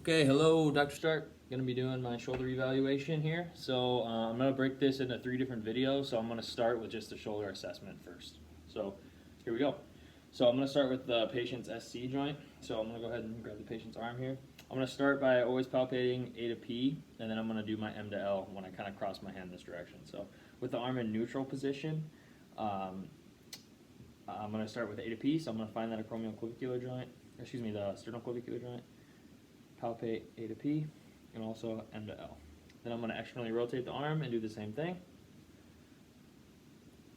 Okay, hello, Dr. Stark. Gonna be doing my shoulder evaluation here. So I'm gonna break this into 3 different videos. So I'm gonna start with just the shoulder assessment first. So here we go. So I'm gonna start with the patient's SC joint. So I'm gonna go ahead and grab the patient's arm here. I'm gonna start by always palpating A to P, and then I'm gonna do my M to L when I kind of cross my hand this direction. So with the arm in neutral position, I'm gonna start with A to P. So I'm gonna find that acromioclavicular joint, excuse me, the sternoclavicular joint. Palpate A to P, and also M to L. Then I'm going to externally rotate the arm and do the same thing,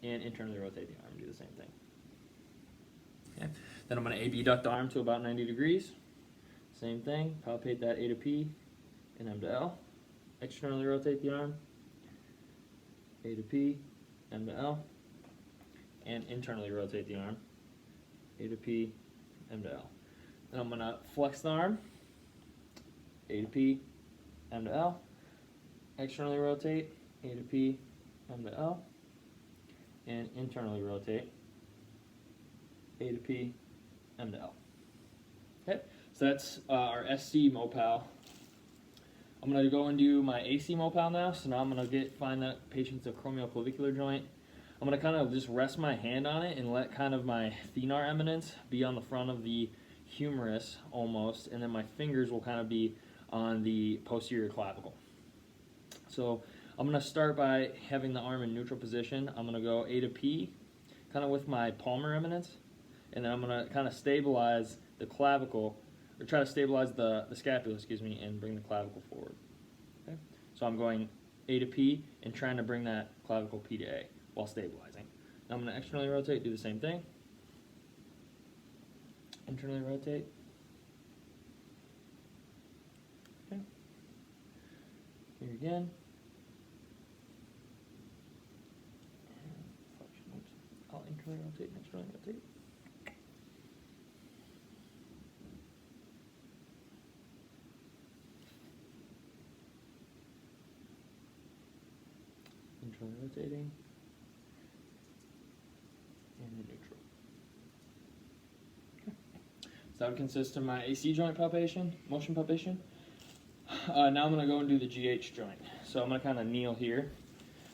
and internally rotate the arm and do the same thing. Okay. Then I'm going to abduct the arm to about 90 degrees. Same thing, palpate that A to P and M to L. Externally rotate the arm, A to P, M to L, and internally rotate the arm, A to P, M to L. Then I'm going to flex the arm, A to P, M to L, externally rotate, A to P, M to L, and internally rotate, A to P, M to L. Okay, so that's our SC MoPal. I'm going to go and do my AC MoPal now. So now I'm going to find that patient's acromioclavicular joint. I'm going to kind of just rest my hand on it and let kind of my thenar eminence be on the front of the humerus almost, and then my fingers will kind of be on the posterior clavicle. So I'm going to start by having the arm in neutral position. I'm going to go A to P, kind of with my palmar eminence, and then I'm going to kind of stabilize the clavicle, or try to stabilize the scapula, excuse me, and bring the clavicle forward. Okay? So I'm going A to P and trying to bring that clavicle P to A while stabilizing. Now I'm going to externally rotate, do the same thing. Internally rotate. Okay. Here again. I'll internally rotate and externally rotate. Internally rotating. And then neutral. Okay. So that would consist of my AC joint palpation, motion palpation. Now I'm going to go and do the GH joint. So I'm going to kind of kneel here.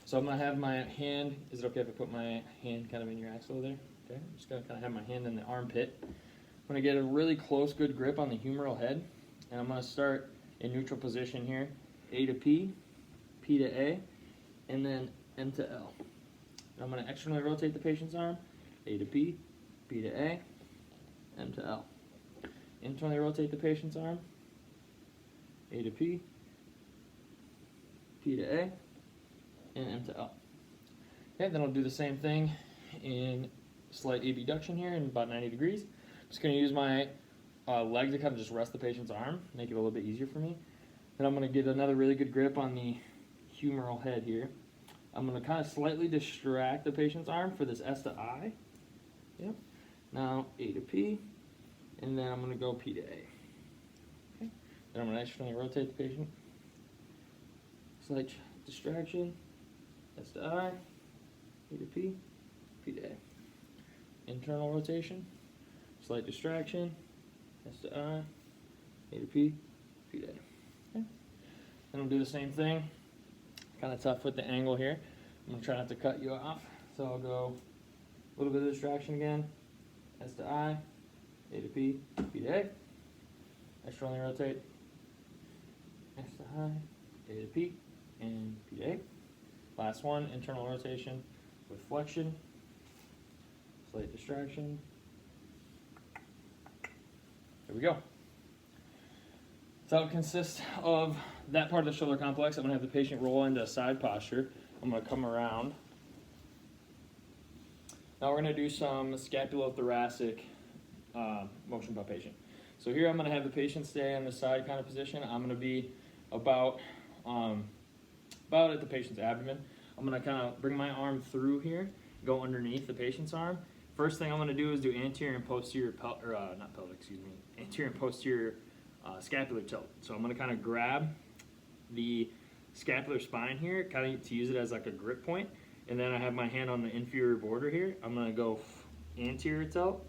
So I'm going to have my hand, is it okay if I put my hand kind of in your axilla there? Okay, I'm just going to kind of have my hand in the armpit. I'm going to get a really close, good grip on the humeral head. And I'm going to start in neutral position here. A to P, P to A, and then M to L. And I'm going to externally rotate the patient's arm. A to P, P to A, M to L. Internally rotate the patient's arm. A to P, P to A, and M to L. Okay, then I'll do the same thing in slight abduction here in about 90 degrees. I'm just going to use my leg to kind of just rest the patient's arm, make it a little bit easier for me. Then I'm going to get another really good grip on the humeral head here. I'm going to kind of slightly distract the patient's arm for this S to I. Yep. Now A to P, and then I'm going to go P to A. Okay. Then I'm going to externally rotate the patient. Slight distraction. S to I, A to P, P to A. Internal rotation, slight distraction, S to I, A to P, P to A. Okay. Then I'll do the same thing. Kind of tough with the angle here. I'm going to try not to cut you off. So I'll go a little bit of distraction again. S to I, A to P, P to A. Externally rotate. S to I, A to P, and P to A. Last one, internal rotation with flexion, slight distraction. There we go. So it consists of that part of the shoulder complex. I'm going to have the patient roll into a side posture. I'm going to come around. Now we're going to do some scapulothoracic motion palpation. So here I'm going to have the patient stay in the side kind of position. I'm going to be about at the patient's abdomen. I'm going to kind of bring my arm through here, go underneath the patient's arm. First thing I'm going to do is do anterior and posterior, anterior and posterior scapular tilt. So I'm going to kind of grab the scapular spine here, kind of to use it as like a grip point, and then I have my hand on the inferior border here. I'm going to go anterior tilt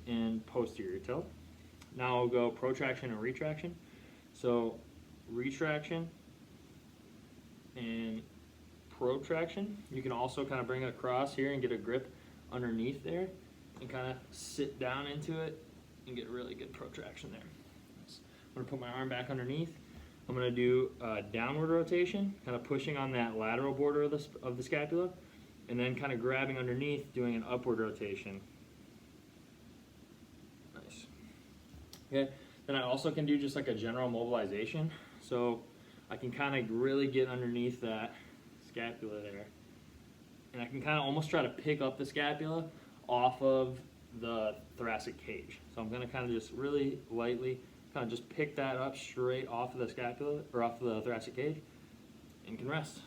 and posterior tilt. Now I'll go protraction and retraction. So retraction and protraction. You can also kind of bring it across here and get a grip underneath there and kind of sit down into it and get really good protraction there. I'm gonna put my arm back underneath. I'm gonna do a downward rotation, kind of pushing on that lateral border of the scapula, and then kind of grabbing underneath, doing an upward rotation. Nice. Okay, then I also can do just like a general mobilization. So I can kind of really get underneath that scapula there. And I can kind of almost try to pick up the scapula off of the thoracic cage. So I'm gonna kind of just really lightly kind of just pick that up straight off of the scapula, or off the thoracic cage, and can rest.